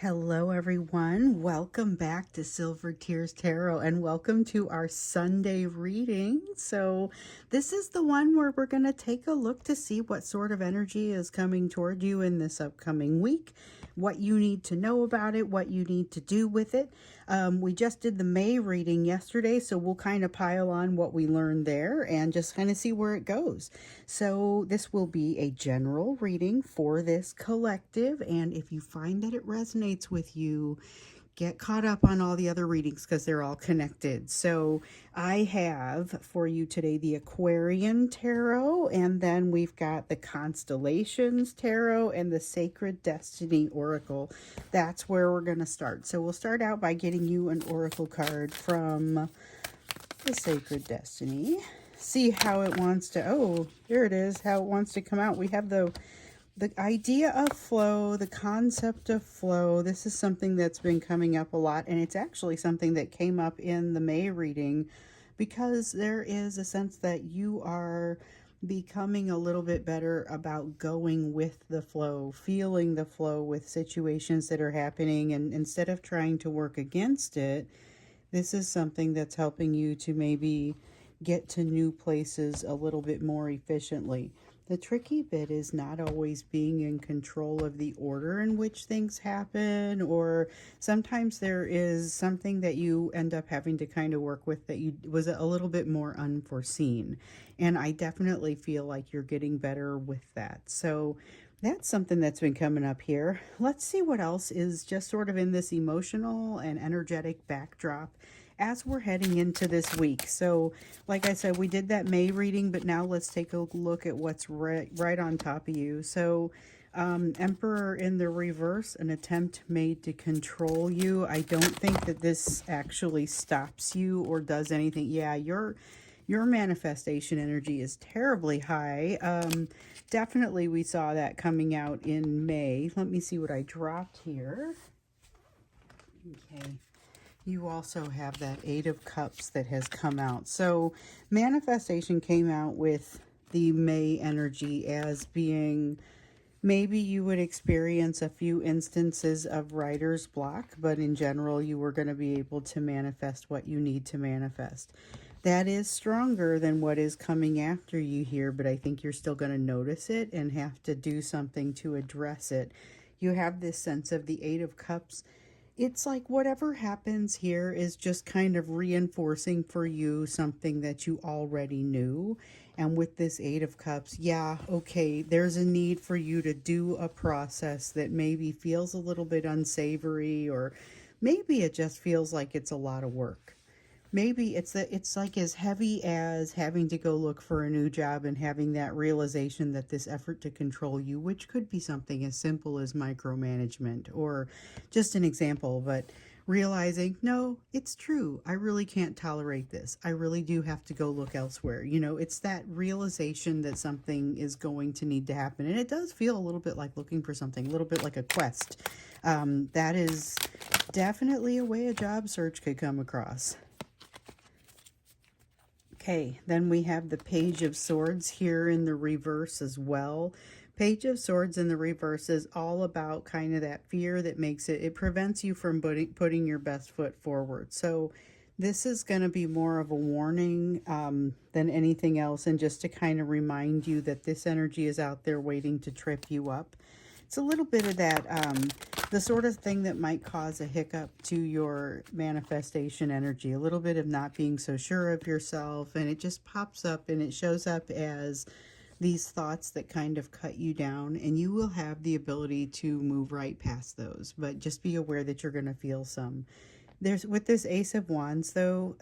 Hello, everyone. Welcome back to Silver Tears Tarot and welcome to our Sunday reading. So, this is the one where we're going to take a look to see what sort of energy is coming toward you in this upcoming week, what you need to know about it, what you need to do with it. We just did the May reading yesterday, so we'll kind of pile on what we learned there and just kind of see where it goes. So, this will be a general reading for this collective, and if you find that it resonates with you, get caught up on all the other readings because they're all connected. So I have for you today the Aquarian Tarot, and then we've got the Constellations Tarot and the Sacred Destiny Oracle. That's where we're going to start. So we'll start out by getting you an oracle card from the Sacred Destiny. See how it wants to, oh, here it is, how it wants to come out. We have the idea of flow, the concept of flow. This is something that's been coming up a lot, and it's actually something that came up in the May reading because there is a sense that you are becoming a little bit better about going with the flow, feeling the flow with situations that are happening, and instead of trying to work against it, this is something that's helping you to maybe get to new places a little bit more efficiently. The tricky bit is not always being in control of the order in which things happen, or sometimes there is something that you end up having to kind of work with that you was a little bit more unforeseen. And I definitely feel like you're getting better with that. So that's something that's been coming up here. Let's see what else is just sort of in this emotional and energetic backdrop as we're heading into this week. So, like I said, we did that May reading, but now let's take a look at what's right on top of you. So, Emperor in the reverse, an attempt made to control you. I don't think that this actually stops you or does anything. Yeah, your manifestation energy is terribly high. Definitely we saw that coming out in May. Let me see what I dropped here. Okay. You also have that Eight of Cups that has come out. So manifestation came out with the May energy as being maybe you would experience a few instances of writer's block, but in general you were going to be able to manifest what you need to manifest. That is stronger than what is coming after you here, but I think you're still going to notice it and have to do something to address it. You have this sense of the Eight of Cups. It's like whatever happens here is just kind of reinforcing for you something that you already knew. And with this Eight of Cups, yeah, okay, there's a need for you to do a process that maybe feels a little bit unsavory, or maybe it just feels like it's a lot of work. Maybe it's like as heavy as having to go look for a new job and having that realization that this effort to control you, which could be something as simple as micromanagement or just an example, but realizing, no, it's true. I really can't tolerate this. I really do have to go look elsewhere. You know, it's that realization that something is going to need to happen. And it does feel a little bit like looking for something, a little bit like a quest. That is definitely a way a job search could come across. Okay, then we have the Page of Swords here in the reverse as well. Page of Swords in the reverse is all about kind of that fear that makes it prevents you from putting your best foot forward. So this is going to be more of a warning than anything else, and just to kind of remind you that this energy is out there waiting to trip you up. It's a little bit of that, the sort of thing that might cause a hiccup to your manifestation energy, a little bit of not being so sure of yourself, and it just pops up and it shows up as these thoughts that kind of cut you down, and you will have the ability to move right past those, but just be aware that you're going to feel some. With this Ace of Wands, though,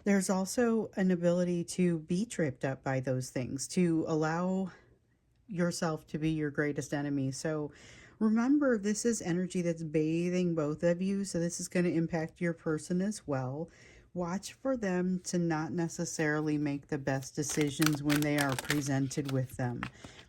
there's also an ability to be tripped up by those things, to allow yourself to be your greatest enemy. So remember, this is energy that's bathing both of you, so this is going to impact your person as well. Watch for them to not necessarily make the best decisions when they are presented with them.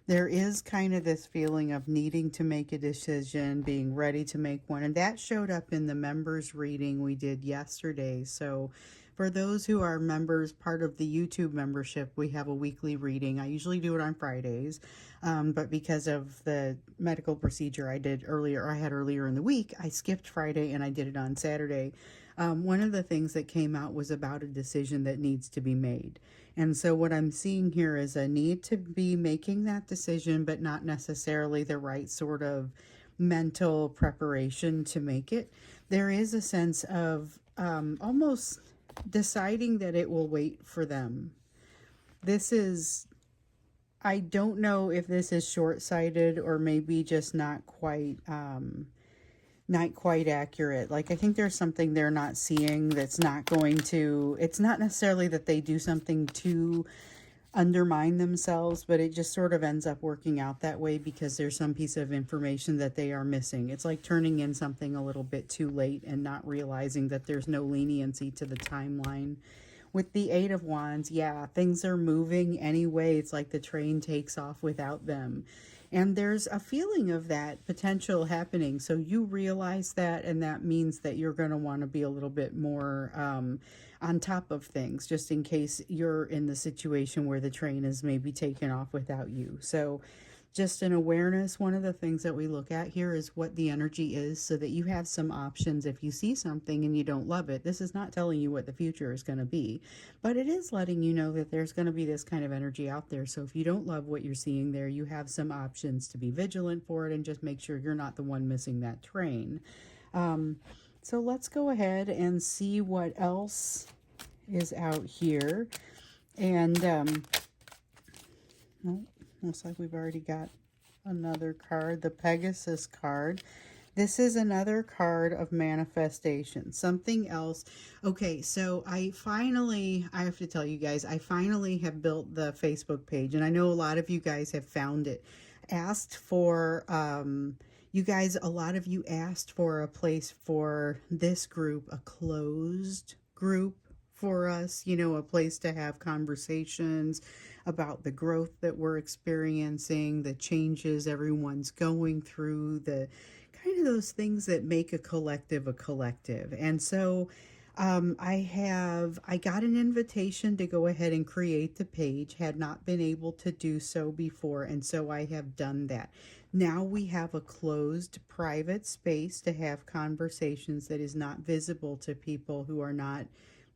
There is kind of this feeling of needing to make a decision, being ready to make one, and that showed up in the members reading we did yesterday. So For those who are members, part of the YouTube membership, we have a weekly reading. I usually do it on Fridays, but because of the medical procedure I had earlier in the week, I skipped Friday and I did it on Saturday. One of the things that came out was about a decision that needs to be made. And so what I'm seeing here is a need to be making that decision, but not necessarily the right sort of mental preparation to make it. There is a sense of almost deciding that it will wait for them. I don't know if this is short-sighted or maybe just not quite accurate. Like, I think there's something they're not seeing that's not going to, it's not necessarily that they do something to undermine themselves, but it just sort of ends up working out that way because there's some piece of information that they are missing. It's like turning in something a little bit too late and not realizing that there's no leniency to the timeline. With the Eight of Wands, yeah, things are moving anyway. It's like the train takes off without them. And there's a feeling of that potential happening. So you realize that, and that means that you're going to want to be a little bit more on top of things, just in case you're in the situation where the train is maybe taken off without you. So just an awareness. One of the things that we look at here is what the energy is, so that you have some options if you see something and you don't love it. This is not telling you what the future is going to be, but it is letting you know that there's going to be this kind of energy out there. So if you don't love what you're seeing there, you have some options to be vigilant for it and just make sure you're not the one missing that train. So let's go ahead and see what else is out here. And oh, looks like we've already got another card, the Pegasus card. This is another card of manifestation, something else. Okay, so I have to tell you guys, I finally have built the Facebook page, and I know a lot of you guys have found it. Asked for, you guys, a lot of you asked for a place for this group, a closed group for us, you know, a place to have conversations about the growth that we're experiencing, the changes everyone's going through, the kind of those things that make a collective a collective. And so I got an invitation to go ahead and create the page, had not been able to do so before, and so I have done that. Now we have a closed private space to have conversations that is not visible to people who are not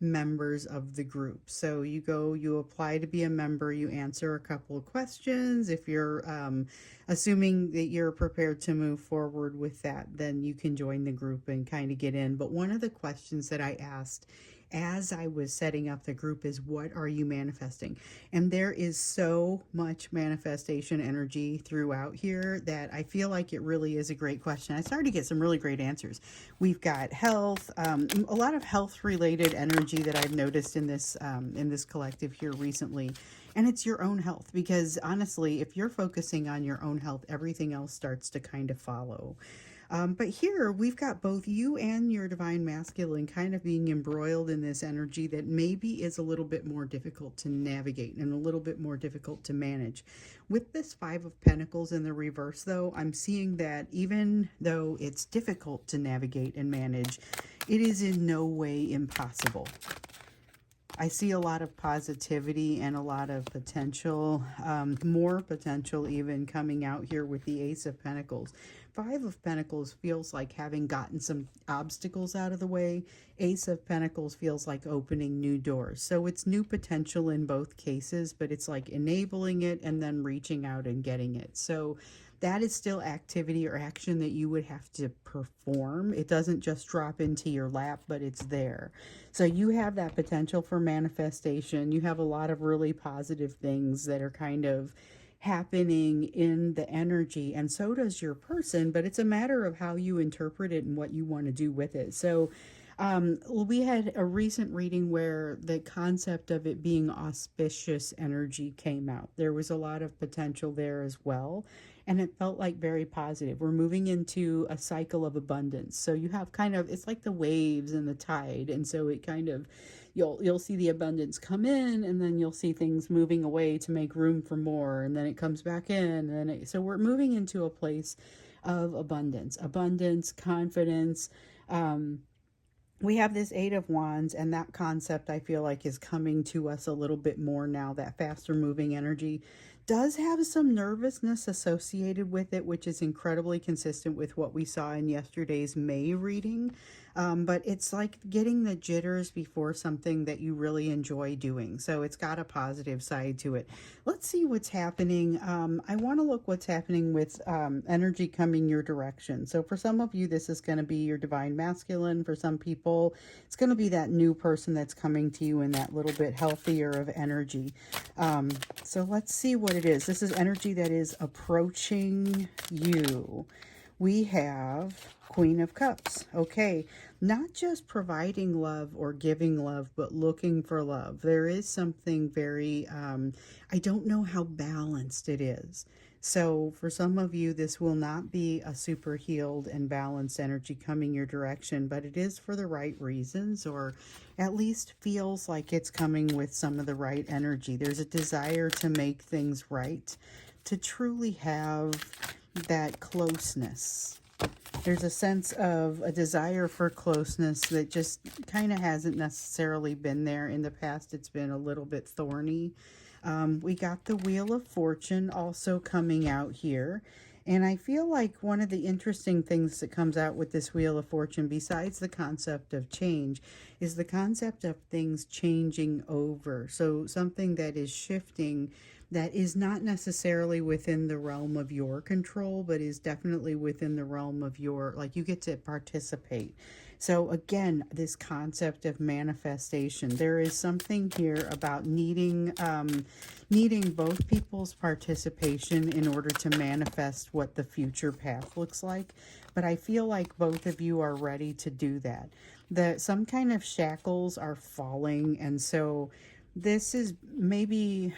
members of the group. So you apply to be a member, you answer a couple of questions. If you're assuming that you're prepared to move forward with that, then you can join the group and kind of get in. But one of the questions that I asked as I was setting up the group is, what are you manifesting? And there is so much manifestation energy throughout here that I feel like it really is a great question. I started to get some really great answers. We've got health, a lot of health related energy that I've noticed in this collective here recently. And it's your own health, because honestly, if you're focusing on your own health, everything else starts to kind of follow. But here we've got both you and your divine masculine kind of being embroiled in this energy that maybe is a little bit more difficult to navigate and a little bit more difficult to manage. With this Five of Pentacles in the reverse, though, I'm seeing that even though it's difficult to navigate and manage, it is in no way impossible. I see a lot of positivity and a lot of potential, more potential even coming out here with the Ace of Pentacles. Five of Pentacles feels like having gotten some obstacles out of the way. Ace of Pentacles feels like opening new doors. So it's new potential in both cases, but it's like enabling it and then reaching out and getting it. So that is still activity or action that you would have to perform. It doesn't just drop into your lap, but it's there. So you have that potential for manifestation. You have a lot of really positive things that are kind of happening in the energy, and so does your person, but it's a matter of how you interpret it and what you want to do with it. So we had a recent reading where the concept of it being auspicious energy came out. There was a lot of potential there as well, and it felt like very positive. We're moving into a cycle of abundance. So you have kind of, it's like the waves and the tide, and so it kind of, you'll see the abundance come in, and then you'll see things moving away to make room for more, and then it comes back in, and then so we're moving into a place of abundance, confidence, we have this Eight of Wands, and that concept I feel like is coming to us a little bit more now. That faster moving energy does have some nervousness associated with it, which is incredibly consistent with what we saw in yesterday's May reading. But it's like getting the jitters before something that you really enjoy doing. So it's got a positive side to it. Let's see what's happening. I want to look what's happening with energy coming your direction. So for some of you, this is going to be your divine masculine. For some people, it's going to be that new person that's coming to you in that little bit healthier of energy. So let's see what it is. This is energy that is approaching you. We have Queen of Cups. Okay, not just providing love or giving love, but looking for love. There is something very, I don't know how balanced it is. So for some of you, this will not be a super healed and balanced energy coming your direction, but it is for the right reasons, or at least feels like it's coming with some of the right energy. There's a desire to make things right, to truly have that closeness. There's a sense of a desire for closeness that just kind of hasn't necessarily been there in the past. It's been a little bit thorny. We got the Wheel of Fortune also coming out here. And I feel like one of the interesting things that comes out with this Wheel of Fortune, besides the concept of change, is the concept of things changing over. So something that is shifting, that is not necessarily within the realm of your control, but is definitely within the realm of your, like, you get to participate. So again, this concept of manifestation, there is something here about needing both people's participation in order to manifest what the future path looks like. But I feel like both of you are ready to do that. That some kind of shackles are falling, and so this is maybe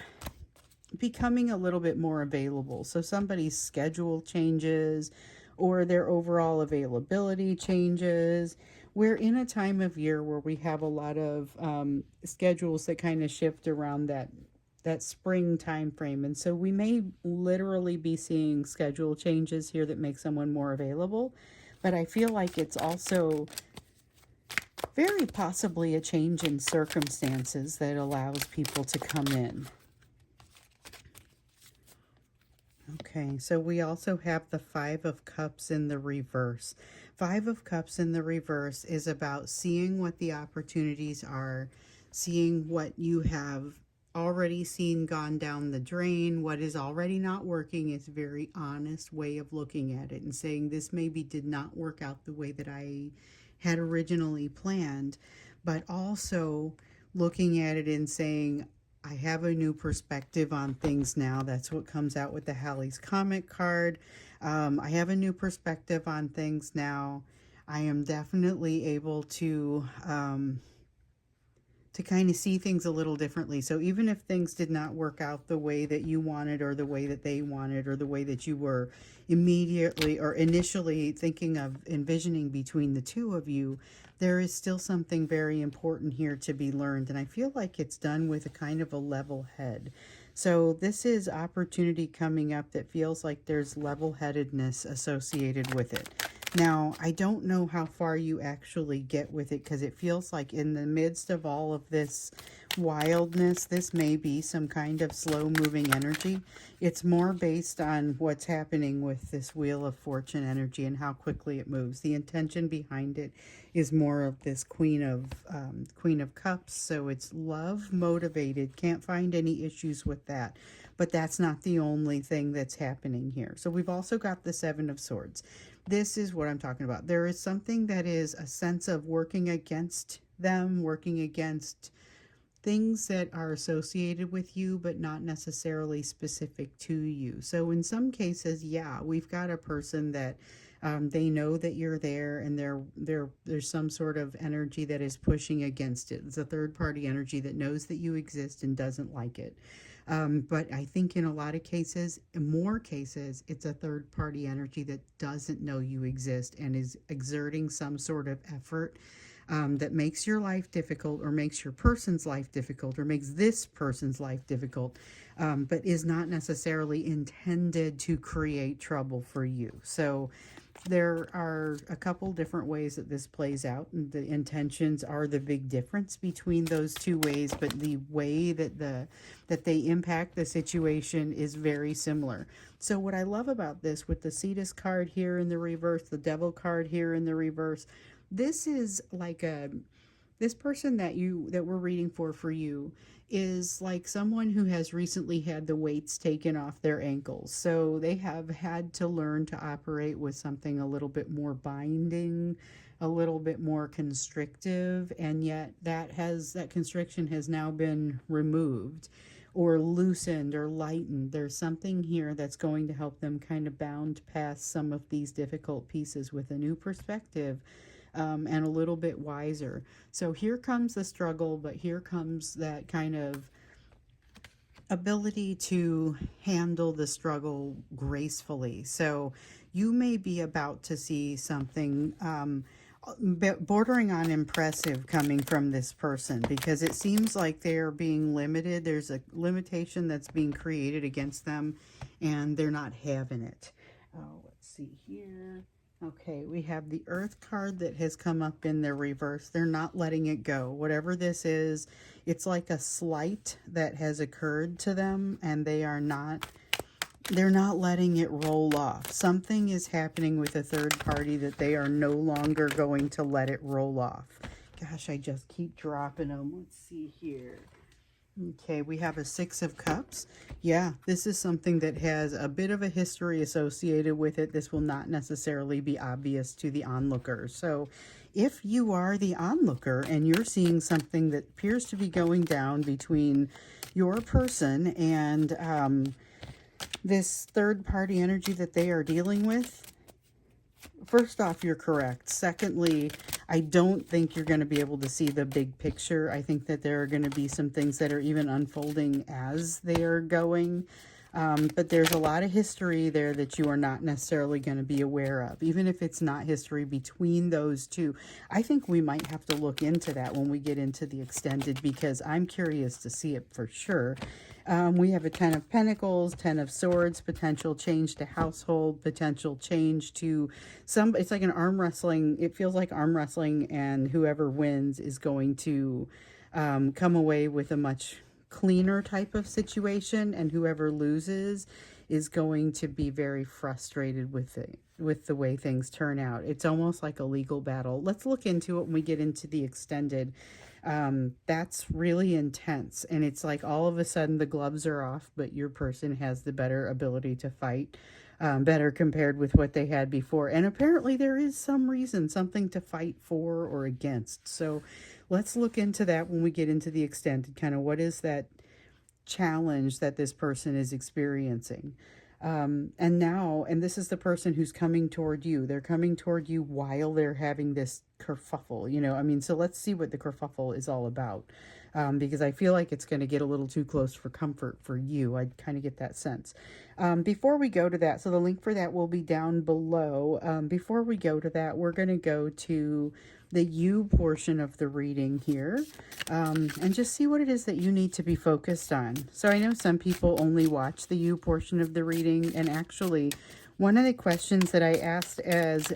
becoming a little bit more available. So somebody's schedule changes or their overall availability changes. We're in a time of year where we have a lot of schedules that kind of shift around that spring time frame. And so we may literally be seeing schedule changes here that make someone more available. But I feel like it's also very possibly a change in circumstances that allows people to come in. Okay, so we also have the Five of Cups in the reverse. Five of Cups in the reverse is about seeing what the opportunities are, seeing what you have already seen gone down the drain, what is already not working. It's a very honest way of looking at it and saying this maybe did not work out the way that I had originally planned, but also looking at it and saying, I have a new perspective on things now. That's what comes out with the Halley's Comet card. I have a new perspective on things now. I am definitely able to kind of see things a little differently. So even if things did not work out the way that you wanted, or the way that they wanted, or the way that you were immediately or initially thinking of envisioning between the two of you, there is still something very important here to be learned. And I feel like it's done with a kind of a level head. So this is opportunity coming up that feels like there's level-headedness associated with it. Now, I don't know how far you actually get with it, because it feels like in the midst of all of this wildness, this may be some kind of slow-moving energy. It's more based on what's happening with this Wheel of Fortune energy and how quickly it moves. The intention behind it is more of this Queen of Cups, so it's love motivated. Can't find any issues with that. But that's not the only thing that's happening here. So we've also got the Seven of Swords. This is what I'm talking about. There is something that is a sense of working against them, working against things that are associated with you, but not necessarily specific to you. So in some cases, yeah, we've got a person that they know that you're there, and there's some sort of energy that is pushing against it. It's a third-party energy that knows that you exist and doesn't like it. But I think in a lot of cases, in more cases, it's a third-party energy that doesn't know you exist and is exerting some sort of effort that makes your life difficult, or makes your person's life difficult, or makes this person's life difficult, but is not necessarily intended to create trouble for you. So There are a couple different ways that this plays out, and the intentions are the big difference between those two ways, but the way that they impact the situation is very similar. So what I love about this, with the Cetus card here in the reverse, the Devil card here in the reverse, this is like this person that we're reading for you is like someone who has recently had the weights taken off their ankles. So they have had to learn to operate with something a little bit more binding, a little bit more constrictive, and yet that constriction has now been removed or loosened or lightened. There's something here that's going to help them kind of bound past some of these difficult pieces with a new perspective, and a little bit wiser. So here comes the struggle, but here comes that kind of ability to handle the struggle gracefully. So you may be about to see something bordering on impressive coming from this person, because it seems like they're being limited. There's a limitation that's being created against them, and they're not having it. Oh, let's see here. Okay, we have the Earth card that has come up in the reverse. They're not letting it go. Whatever this is, it's like a slight that has occurred to them, and they're not letting it roll off. Something is happening with a third party that they are no longer going to let it roll off. Gosh, I just keep dropping them. Let's see here. Okay, we have a Six of Cups. Yeah, this is something that has a bit of a history associated with it. This will not necessarily be obvious to the onlooker. So if you are the onlooker and you're seeing something that appears to be going down between your person and this third party energy that they are dealing with, first off, you're correct. Secondly, I don't think you're going to be able to see the big picture. I think that there are going to be some things that are even unfolding as they are going. But there's a lot of history there that you are not necessarily going to be aware of, even if it's not history between those two. I think we might have to look into that when we get into the extended, because I'm curious to see it for sure. We have a Ten of Pentacles, Ten of Swords, potential change to household, potential change to it's like an arm wrestling. It feels like arm wrestling, and whoever wins is going to come away with a much cleaner type of situation, and whoever loses is going to be very frustrated with the way things turn out. It's almost like a legal battle. Let's look into it when we get into the extended. That's really intense, and it's like all of a sudden the gloves are off, but your person has the better ability to fight, better compared with what they had before. And apparently there is some reason, something to fight for or against. So let's look into that when we get into the extended. Kind of what is that challenge that this person is experiencing. And this is the person who's coming toward you. They're coming toward you while they're having this kerfuffle, I mean, so let's see what the kerfuffle is all about. Because I feel like it's going to get a little too close for comfort for you. I kind of get that sense. Before we go to that, so the link for that will be down below. Before we go to that, we're going to go to the you portion of the reading here, and just see what it is that you need to be focused on. So I know some people only watch the you portion of the reading, and actually one of the questions that I asked as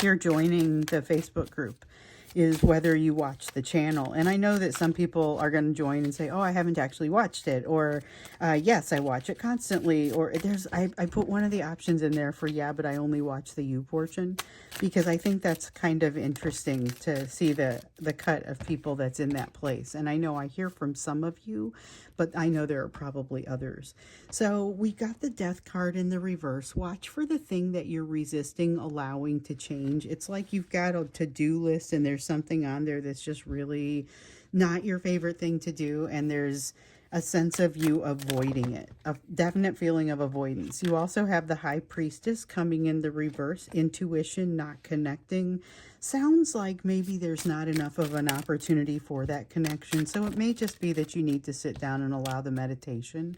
you're joining the Facebook group is whether you watch the channel. And I know that some people are going to join and say, oh, I haven't actually watched it, or yes, I watch it constantly, or I put one of the options in there for yeah, but I only watch the you portion, because I think that's kind of interesting to see the cut of people that's in that place. And I know I hear from some of you, but I know there are probably others. So we got the Death card in the reverse. Watch for the thing that you're resisting allowing to change. It's like you've got a to-do list, and there's something on there that's just really not your favorite thing to do, and there's a sense of you avoiding it, a definite feeling of avoidance. You also have the High Priestess coming in the reverse. Intuition, not connecting. Sounds like maybe there's not enough of an opportunity for that connection. So it may just be that you need to sit down and allow the meditation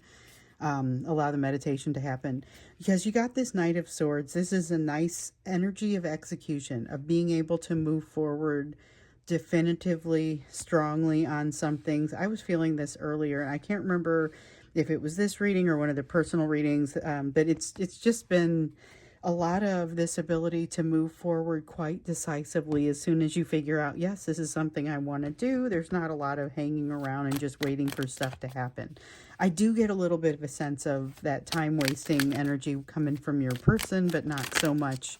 to happen, because you got this Knight of Swords. This is a nice energy of execution, of being able to move forward definitively, strongly on some things. I was feeling this earlier, and I can't remember if it was this reading or one of the personal readings, but it's just been a lot of this ability to move forward quite decisively as soon as you figure out, yes, this is something I want to do. There's not a lot of hanging around and just waiting for stuff to happen. I do get a little bit of a sense of that time wasting energy coming from your person, but not so much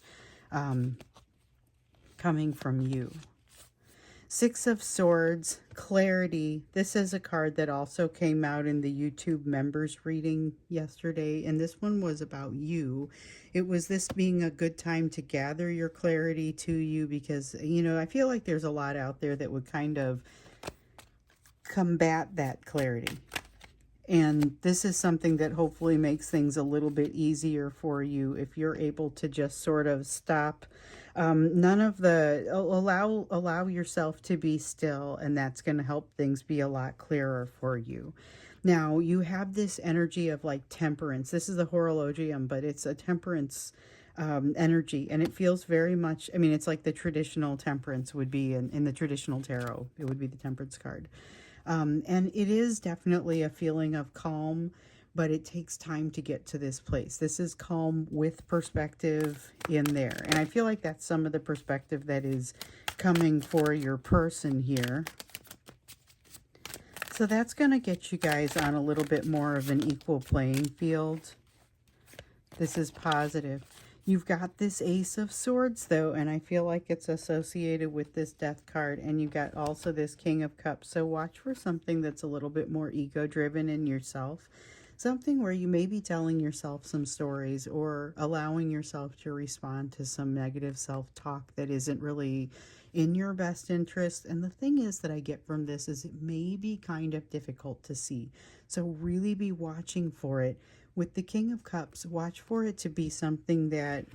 coming from you. Six of Swords, clarity. This is a card that also came out in the YouTube members reading yesterday, and this one was about you. It was this being a good time to gather your clarity to you because, you know, I feel like there's a lot out there that would kind of combat that clarity. And this is something that hopefully makes things a little bit easier for you if you're able to just sort of stop. Allow yourself to be still, and that's going to help things be a lot clearer for you. Now, you have this energy of like temperance. This is the horologium, but it's a temperance energy, and it feels very much, I mean, it's like the traditional temperance would be in the traditional tarot. It would be the temperance card. And it is definitely a feeling of calm, but it takes time to get to this place. This is calm with perspective in there. And I feel like that's some of the perspective that is coming for your person here. So that's going to get you guys on a little bit more of an equal playing field. This is positive. You've got this Ace of Swords, though, and I feel like it's associated with this Death card. And you got also this King of Cups. So watch for something that's a little bit more ego-driven in yourself. Something where you may be telling yourself some stories or allowing yourself to respond to some negative self-talk that isn't really in your best interest. And the thing is that I get from this is it may be kind of difficult to see. So really be watching for it. With the King of Cups, watch for it to be something that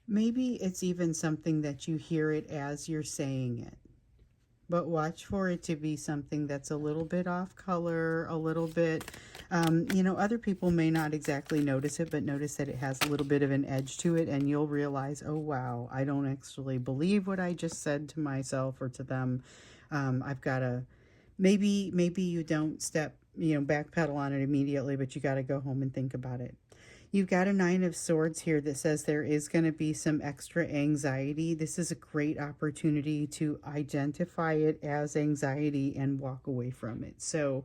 maybe it's even something that you hear it as you're saying it. But watch for it to be something that's a little bit off color, a little bit, you know, other people may not exactly notice it, but notice that it has a little bit of an edge to it, and you'll realize, oh, wow, I don't actually believe what I just said to myself or to them. I've got to, maybe you don't backpedal on it immediately, but you got to go home and think about it. You've got a Nine of Swords here that says there is going to be some extra anxiety. This is a great opportunity to identify it as anxiety and walk away from it. So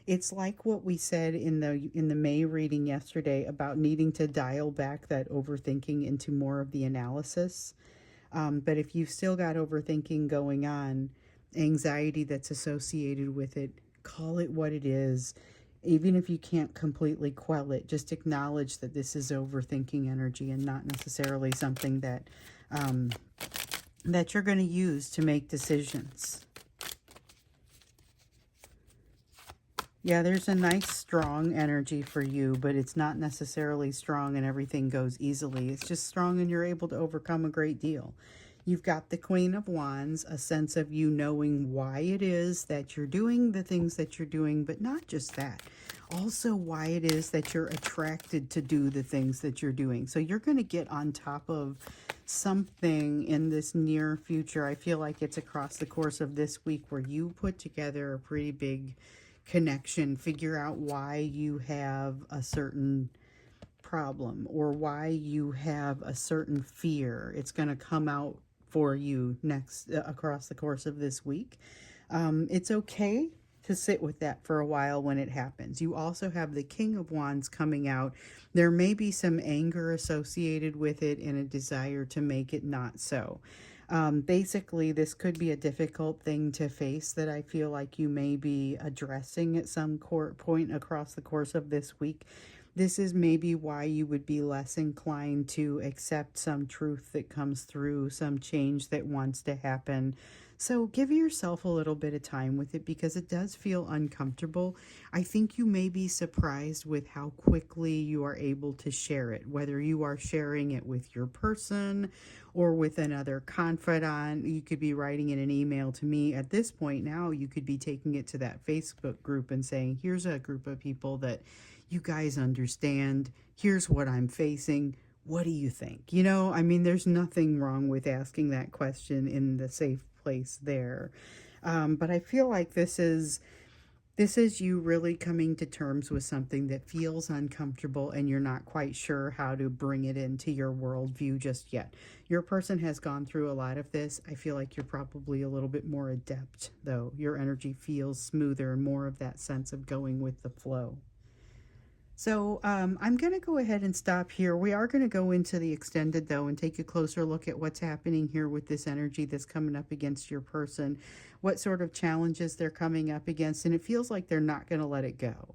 it's like what we said in the May reading yesterday about needing to dial back that overthinking into more of the analysis. But if you've still got overthinking going on, anxiety that's associated with it, call it what it is. Even if you can't completely quell it, just acknowledge that this is overthinking energy and not necessarily something that that you're going to use to make decisions. Yeah, there's a nice strong energy for you, but it's not necessarily strong and everything goes easily. It's just strong and you're able to overcome a great deal. You've got the Queen of Wands, a sense of you knowing why it is that you're doing the things that you're doing, but not just that. Also why it is that you're attracted to do the things that you're doing. So you're going to get on top of something in this near future. I feel like it's across the course of this week where you put together a pretty big connection, figure out why you have a certain problem or why you have a certain fear. It's going to come out for you next across the course of this week. It's okay to sit with that for a while when it happens. You also have the King of Wands coming out. There may be some anger associated with it and a desire to make it not so. Basically, this could be a difficult thing to face that I feel like you may be addressing at some point across the course of this week. This is maybe why you would be less inclined to accept some truth that comes through, some change that wants to happen. So give yourself a little bit of time with it because it does feel uncomfortable. I think you may be surprised with how quickly you are able to share it, whether you are sharing it with your person or with another confidant. You could be writing in an email to me. At this point now, you could be taking it to that Facebook group and saying, here's a group of people that you guys understand. Here's what I'm facing. What do you think? You know, I mean, there's nothing wrong with asking that question in the safe place there. But I feel like this is This is you really coming to terms with something that feels uncomfortable and you're not quite sure how to bring it into your worldview just yet. Your person has gone through a lot of this. I feel like you're probably a little bit more adept, though. Your energy feels smoother and more of that sense of going with the flow. So I'm going to go ahead and stop here. We are going to go into the extended, though, and take a closer look at what's happening here with this energy that's coming up against your person, what sort of challenges they're coming up against, and it feels like they're not going to let it go.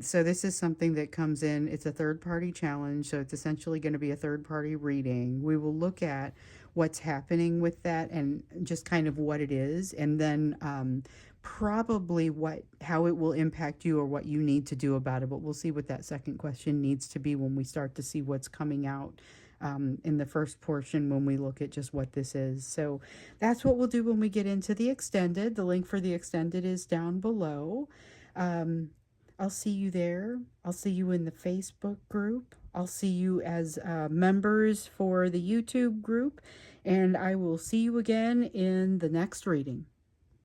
So this is something that comes in, it's a third party challenge, so it's essentially going to be a third party reading. We will look at what's happening with that and just kind of what it is, and then probably how it will impact you or what you need to do about it. But we'll see what that second question needs to be when we start to see what's coming out in the first portion when we look at just what this is. So that's what we'll do when we get into the extended. The link for the extended is down below. I'll see you there. I'll see you in the Facebook group. I'll see you as members for the YouTube group. And I will see you again in the next reading.